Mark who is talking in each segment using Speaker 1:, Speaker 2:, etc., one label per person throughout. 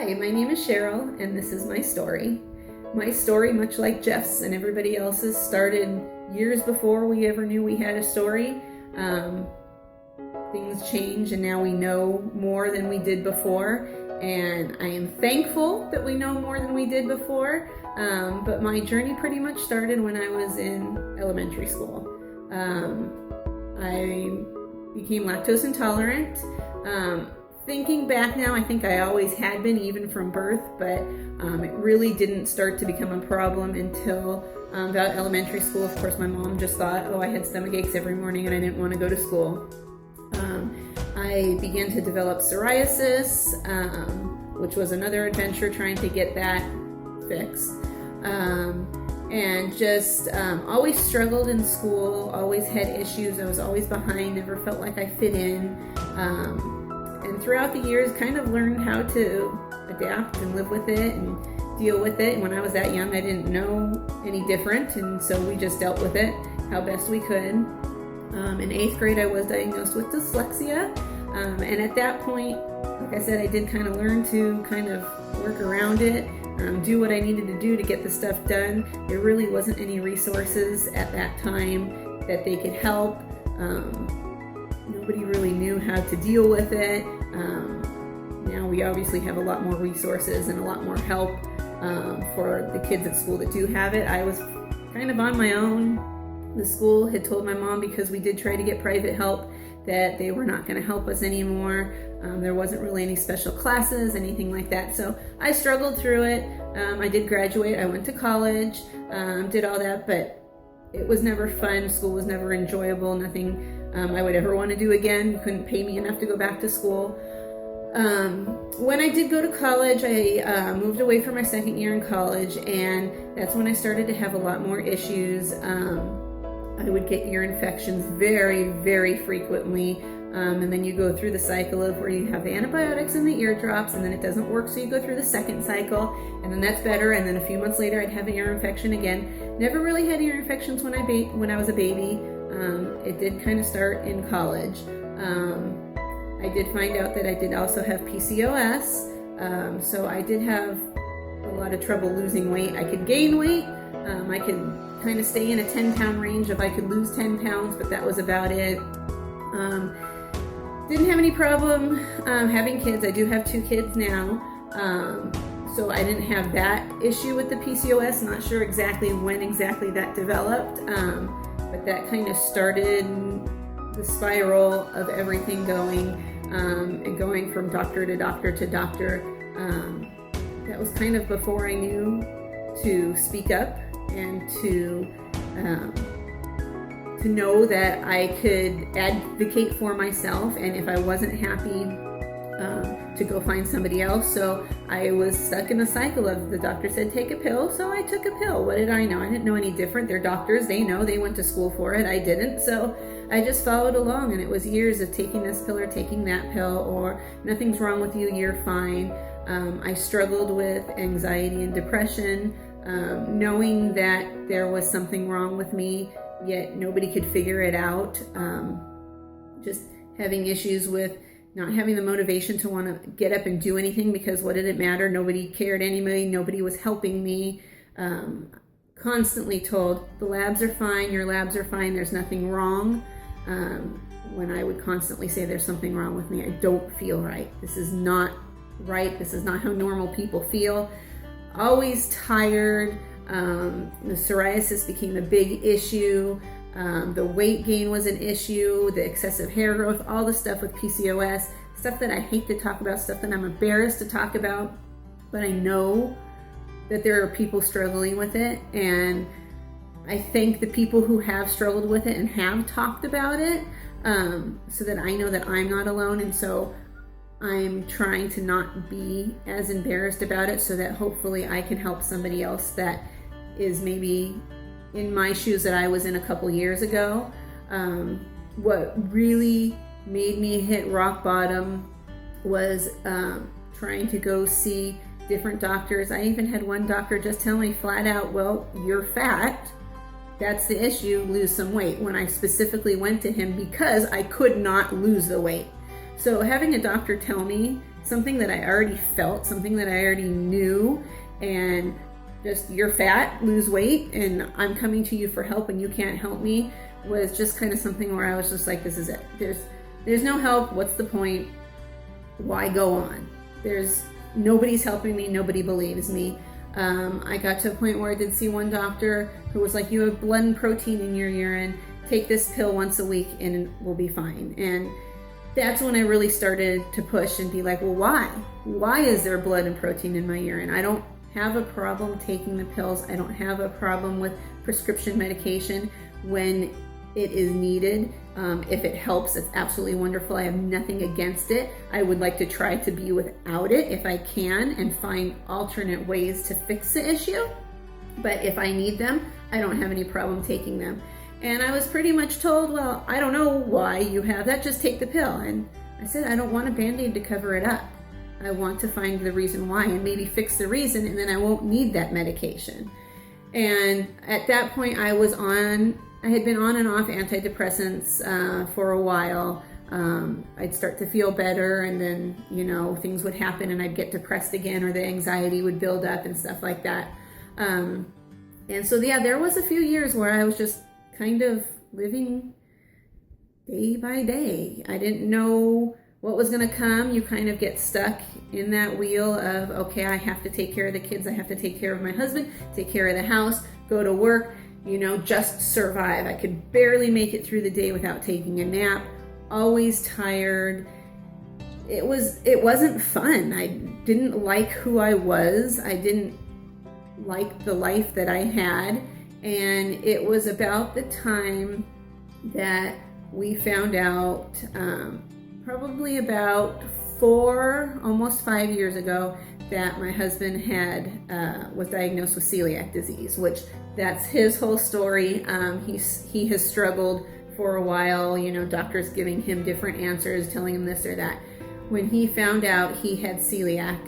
Speaker 1: Hi, my name is Cheryl, and this is my story. My story, much like Jeff's and everybody else's, started years before we ever knew we had a story. Things change, and now we know more than we did before, and I am thankful that we know more than we did before, but my journey pretty much started when I was in elementary school. I became lactose intolerant. Thinking back now, I think I always had been, even from birth, but it really didn't start to become a problem until about elementary school. Of course, my mom just thought, I had stomach aches every morning and I didn't want to go to school. I began to develop psoriasis, which was another adventure trying to get that fixed. And just always struggled in school, always had issues. I was always behind, never felt like I fit in. And throughout the years, kind of learned how to adapt and live with it and deal with it. And when I was that young, I didn't know any different, and so we just dealt with it how best we could. In 8th grade, I was diagnosed with dyslexia, and at that point, like I said, I did kind of learn to kind of work around it, do what I needed to do to get the stuff done. There really wasn't any resources at that time that they could help. Nobody really knew how to deal with it. Now we obviously have a lot more resources and a lot more help for the kids at school that do have it. I was kind of on my own. The school had told my mom, because we did try to get private help, that they were not going to help us anymore. There wasn't really any special classes, anything like that. So I struggled through it. I did graduate. I went to college, did all that, but it was never fun. School was never enjoyable. Nothing I would ever want to do again. You couldn't pay me enough to go back to school. When I did go to college, I moved away for my second year in college, and that's when I started to have a lot more issues. I would get ear infections very, very frequently. And then you go through the cycle of where you have the antibiotics and the ear drops, and then it doesn't work, so you go through the second cycle, and then that's better, and then a few months later I'd have an ear infection again. Never really had ear infections when I was a baby. It did kind of start in college. I did find out that I did also have PCOS, so I did have a lot of trouble losing weight. I could gain weight. I could kind of stay in a 10-pound range if I could lose 10 pounds, but that was about it. Didn't have any problem having kids. I do have 2 kids now, so I didn't have that issue with the PCOS. Not sure exactly when exactly that developed, but that kind of started the spiral of everything going, and going from doctor to doctor to doctor. That was kind of before I knew to speak up and to know that I could advocate for myself, and if I wasn't happy, to go find somebody else. So I was stuck in a cycle of, the doctor said take a pill, so I took a pill. What did I know? I didn't know any different. They're doctors, they know, they went to school for it. I didn't, so I just followed along, and it was years of taking this pill or taking that pill, or nothing's wrong with you, you're fine. I struggled with anxiety and depression, knowing that there was something wrong with me, yet nobody could figure it out. Just having issues with not having the motivation to want to get up and do anything, because what did it matter? Nobody cared anyway. Nobody was helping me. Constantly told, the labs are fine, your labs are fine, there's nothing wrong. When I would constantly say there's something wrong with me, I don't feel right. This is not right. This is not how normal people feel. Always tired. The psoriasis became a big issue. The weight gain was an issue, the excessive hair growth, all the stuff with PCOS, stuff that I hate to talk about, stuff that I'm embarrassed to talk about, but I know that there are people struggling with it, and I thank the people who have struggled with it and have talked about it, so that I know that I'm not alone, and so I'm trying to not be as embarrassed about it, so that hopefully I can help somebody else that is maybe in my shoes that I was in a couple years ago. What really made me hit rock bottom was trying to go see different doctors. I even had one doctor just tell me flat out, well, you're fat. That's the issue, lose some weight. When I specifically went to him because I could not lose the weight. So having a doctor tell me something that I already felt, something that I already knew, and just, you're fat, lose weight, and I'm coming to you for help and you can't help me, was just kind of something where I was just like, this is it. There's no help. What's the point? Why go on? Nobody's helping me. Nobody believes me. I got to a point where I did see one doctor who was like, you have blood and protein in your urine. Take this pill once a week and we'll be fine. And that's when I really started to push and be like, well, why? Why is there blood and protein in my urine? I don't have a problem taking the pills. I don't have a problem with prescription medication when it is needed. If it helps, it's absolutely wonderful. I have nothing against it. I would like to try to be without it if I can and find alternate ways to fix the issue. But if I need them, I don't have any problem taking them. And I was pretty much told, well, I don't know why you have that, just take the pill. And I said, I don't want a Band-Aid to cover it up. I want to find the reason why and maybe fix the reason, and then I won't need that medication. And at that point I had been on and off antidepressants for a while. I'd start to feel better, and then, things would happen and I'd get depressed again, or the anxiety would build up and stuff like that. And so, there was a few years where I was just kind of living day by day. I didn't know what was going to come. You kind of get stuck in that wheel of, okay, I have to take care of the kids. I have to take care of my husband, take care of the house, go to work, just survive. I could barely make it through the day without taking a nap, always tired. It wasn't fun. I didn't like who I was. I didn't like the life that I had. And it was about the time that we found out, probably about almost 5 years ago, that my husband was diagnosed with celiac disease, which that's his whole story. He has struggled for a while, doctors giving him different answers, telling him this or that. When he found out he had celiac,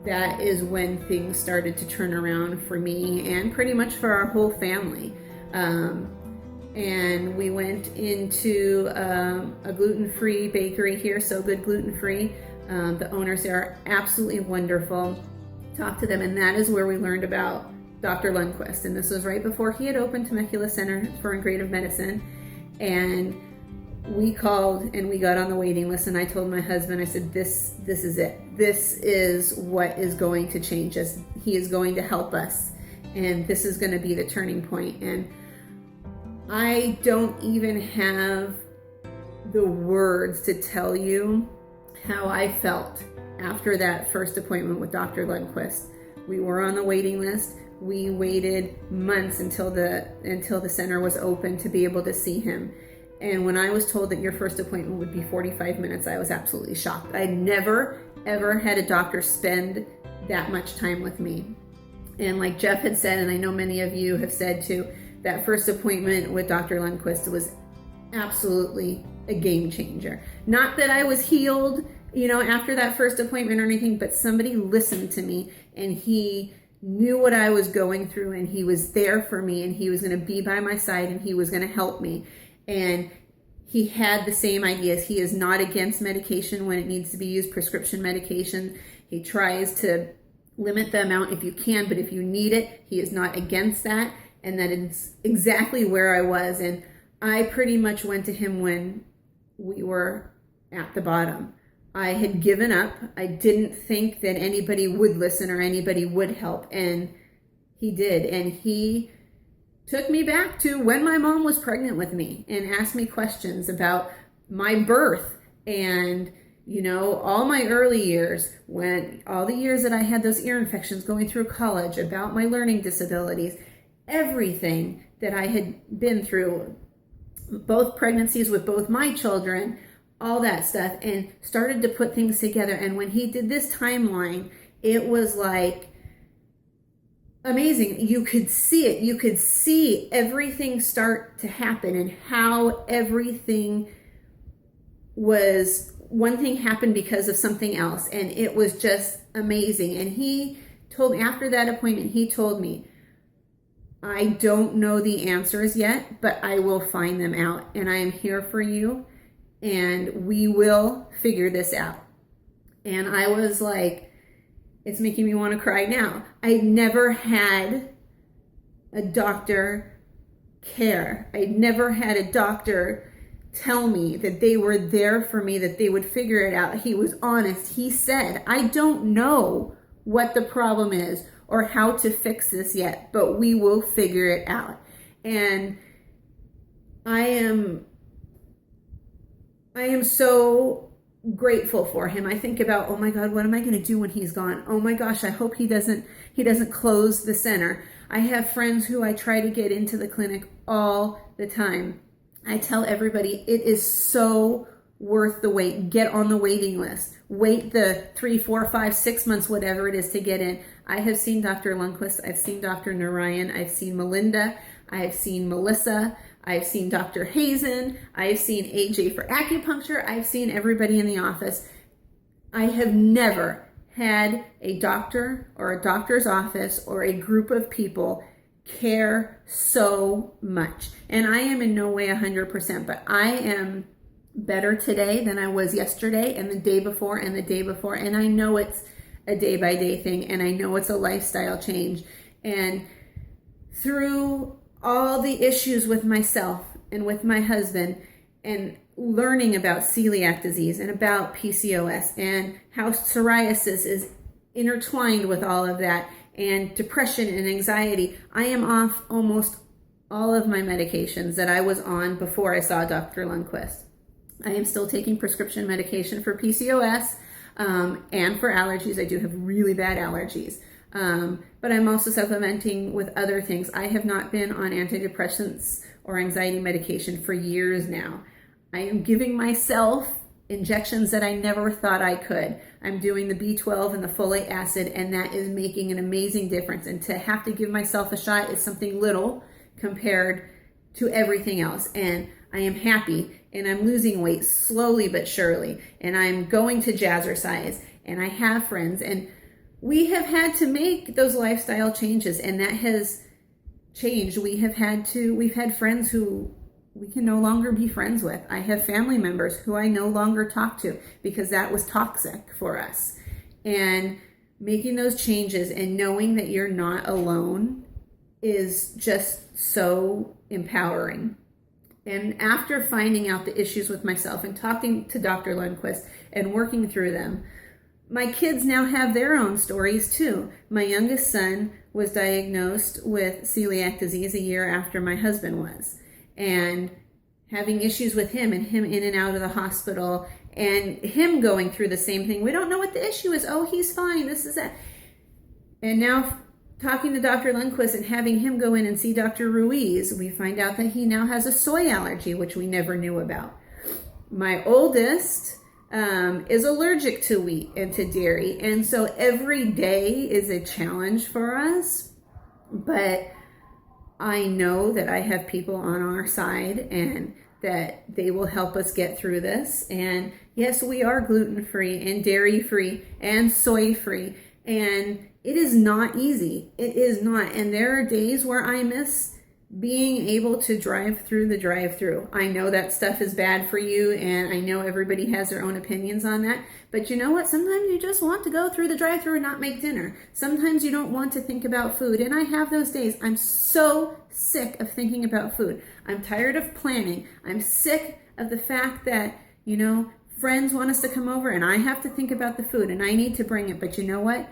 Speaker 1: that is when things started to turn around for me and pretty much for our whole family. And we went into a gluten-free bakery here, So Good Gluten-Free. The owners there are absolutely wonderful. Talked to them, and that is where we learned about Dr. Lundquist. And this was right before he had opened Temecula Center for Integrative Medicine. And we called and we got on the waiting list, and I told my husband, I said, this is it. This is what is going to change us. He is going to help us, and this is going to be the turning point. And I don't even have the words to tell you how I felt after that first appointment with Dr. Lundquist. We were on the waiting list. We waited months until the center was open to be able to see him. And when I was told that your first appointment would be 45 minutes, I was absolutely shocked. I'd never, ever had a doctor spend that much time with me. And like Jeff had said, and I know many of you have said too, that first appointment with Dr. Lundquist was absolutely a game changer. Not that I was healed, after that first appointment or anything, but somebody listened to me, and he knew what I was going through, and he was there for me, and he was going to be by my side, and he was going to help me. And he had the same ideas. He is not against medication when it needs to be used, prescription medication. He tries to limit the amount if you can, but if you need it, he is not against that. And that is exactly where I was. And I pretty much went to him when we were at the bottom. I had given up. I didn't think that anybody would listen or anybody would help. And he did. And he took me back to when my mom was pregnant with me and asked me questions about my birth and, all my early years, all the years that I had those ear infections going through college, about my learning disabilities, everything that I had been through, both pregnancies with both my children, all that stuff, and started to put things together. And when he did this timeline, it was like amazing. You could see it. You could see everything start to happen, and how everything was, one thing happened because of something else, and it was just amazing. And he told me, after that appointment, he told me, I don't know the answers yet, but I will find them out, and I am here for you, and we will figure this out. And I was like, it's making me want to cry now. I never had a doctor care. I never had a doctor tell me that they were there for me, that they would figure it out. He was honest. He said, I don't know what the problem is or how to fix this yet, but we will figure it out. And I am so grateful for him. I think about, oh my God, what am I going to do when he's gone? Oh my gosh, I hope he doesn't close the center. I have friends who I try to get into the clinic all the time. I tell everybody it is so worth the wait. Get on the waiting list. Wait the 3, 4, 5, 6 months, whatever it is, to get in. I have seen Dr. Lundquist. I've seen Dr. Narayan. I've seen Melinda. I've seen Melissa. I've seen Dr. Hazen. I've seen AJ for acupuncture. I've seen everybody in the office. I have never had a doctor or a doctor's office or a group of people care so much. And I am in no way 100%, but I am better today than I was yesterday and the day before and the day before. And I know it's a day-by-day thing, and I know it's a lifestyle change. And through all the issues with myself and with my husband, and learning about celiac disease and about PCOS and how psoriasis is intertwined with all of that, and depression and anxiety, I am off almost all of my medications that I was on before I saw Dr. Lundquist. I am still taking prescription medication for PCOS and for allergies. I do have really bad allergies. But I'm also supplementing with other things. I have not been on antidepressants or anxiety medication for years now. I am giving myself injections that I never thought I could. I'm doing the B12 and the folate acid, and that is making an amazing difference. And to have to give myself a shot is something little compared to everything else. And I am happy, and I'm losing weight slowly but surely. And I'm going to jazzercise, and I have friends, and we have had to make those lifestyle changes, and that has changed. We've had friends who we can no longer be friends with. I have family members who I no longer talk to because that was toxic for us. And making those changes and knowing that you're not alone is just so empowering. And after finding out the issues with myself and talking to Dr. Lundquist and working through them, my kids now have their own stories too. My youngest son was diagnosed with celiac disease a year after my husband was, and having issues with him and him in and out of the hospital and him going through the same thing. We don't know what the issue is. Oh, he's fine. This is that. And now talking to Dr. Lundquist and having him go in and see Dr. Ruiz, we find out that he now has a soy allergy, which we never knew about. My oldest is allergic to wheat and to dairy. And so every day is a challenge for us. But I know that I have people on our side and that they will help us get through this. And yes, we are gluten-free and dairy-free and soy-free. And it is not easy. It is not. And there are days where I miss being able to drive through the drive-through. I know that stuff is bad for you, and I know everybody has their own opinions on that. But you know what? Sometimes you just want to go through the drive-through and not make dinner. Sometimes you don't want to think about food, and I have those days. I'm so sick of thinking about food. I'm tired of planning. I'm sick of the fact that, friends want us to come over, and I have to think about the food, and I need to bring it. But you know what?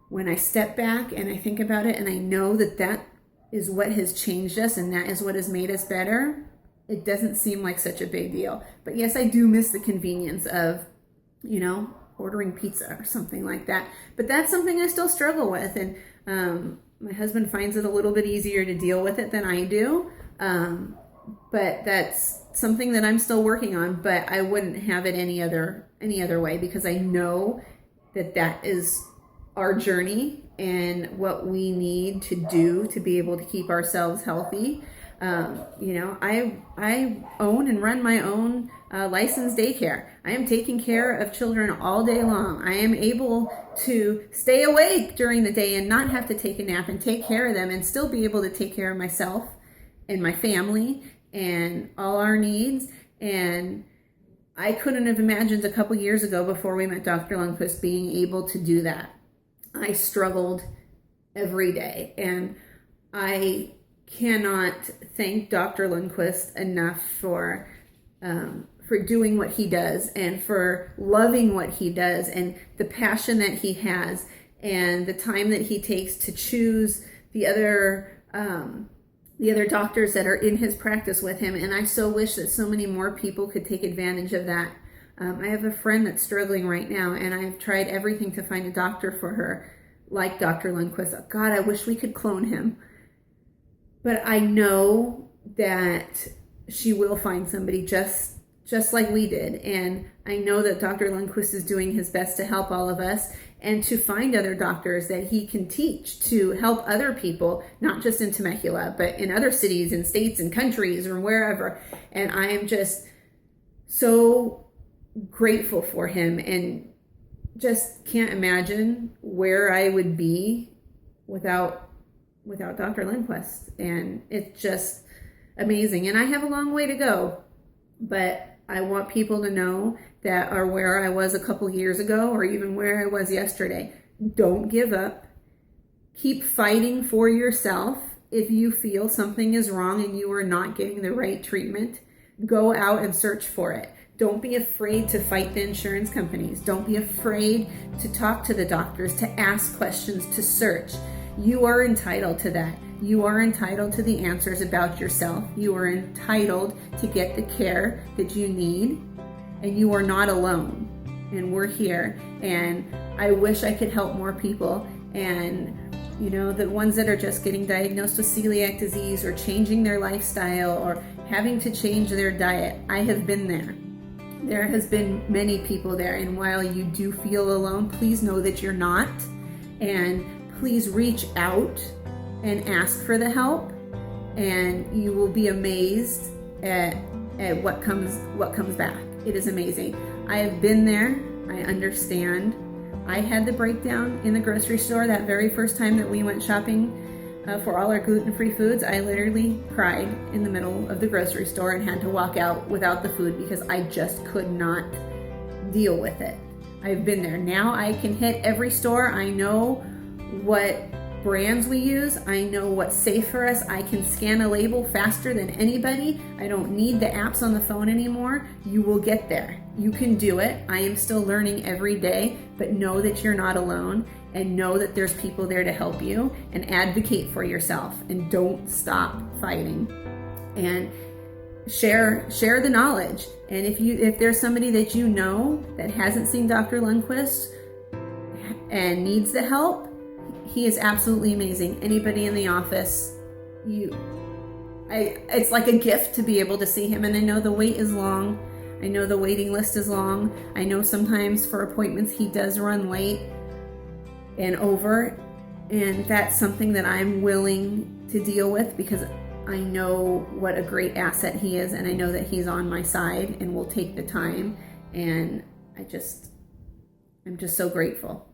Speaker 1: When I step back and I think about it, and I know that that is what has changed us and that is what has made us better, it doesn't seem like such a big deal. But yes, I do miss the convenience of, ordering pizza or something like that. But that's something I still struggle with. And my husband finds it a little bit easier to deal with it than I do. But that's something that I'm still working on. But I wouldn't have it any other way, because I know that that is our journey and what we need to do to be able to keep ourselves healthy. I own and run my own licensed daycare. I am taking care of children all day long. I am able to stay awake during the day and not have to take a nap and take care of them and still be able to take care of myself and my family and all our needs. And I couldn't have imagined a couple years ago, before we met Dr. Lundquist, being able to do that. I struggled every day, and I cannot thank Dr. Lundquist enough for doing what he does, and for loving what he does, and the passion that he has, and the time that he takes to choose the other doctors that are in his practice with him. And I so wish that so many more people could take advantage of that. I have a friend that's struggling right now, and I've tried everything to find a doctor for her, like Dr. Lundquist. God, I wish we could clone him. But I know that she will find somebody just like we did. And I know that Dr. Lundquist is doing his best to help all of us, and to find other doctors that he can teach to help other people, not just in Temecula, but in other cities and states and countries or wherever. And I am just so grateful for him, and just can't imagine where I would be without Dr. Lundquist. And it's just amazing. And I have a long way to go, but I want people to know that are where I was a couple years ago, or even where I was yesterday. Don't give up. Keep fighting for yourself. If you feel something is wrong and you are not getting the right treatment, go out and search for it. Don't be afraid to fight the insurance companies. Don't be afraid to talk to the doctors, to ask questions, to search. You are entitled to that. You are entitled to the answers about yourself. You are entitled to get the care that you need, and you are not alone. And we're here, and I wish I could help more people. And the ones that are just getting diagnosed with celiac disease, or changing their lifestyle, or having to change their diet, I have been there. There has been many people there, and while you do feel alone, please know that you're not, and please reach out and ask for the help, and you will be amazed at what comes back. It is amazing. I have been there. I understand. I had the breakdown in the grocery store that very first time that we went shopping for all our gluten-free foods. I literally cried in the middle of the grocery store and had to walk out without the food because I just could not deal with it. I've been there. Now I can hit every store. I know what brands we use. I know what's safe for us. I can scan a label faster than anybody. I don't need the apps on the phone anymore. You will get there. You can do it. I am still learning every day, but know that you're not alone, and know that there's people there to help you, and advocate for yourself, and don't stop fighting, and share the knowledge. And if there's somebody that you know that hasn't seen Dr. Lundquist and needs the help, he is absolutely amazing. Anybody in the office, it's like a gift to be able to see him. And I know the wait is long. I know the waiting list is long. I know sometimes for appointments he does run late and over. And that's something that I'm willing to deal with, because I know what a great asset he is, and I know that he's on my side and will take the time. And I'm just so grateful.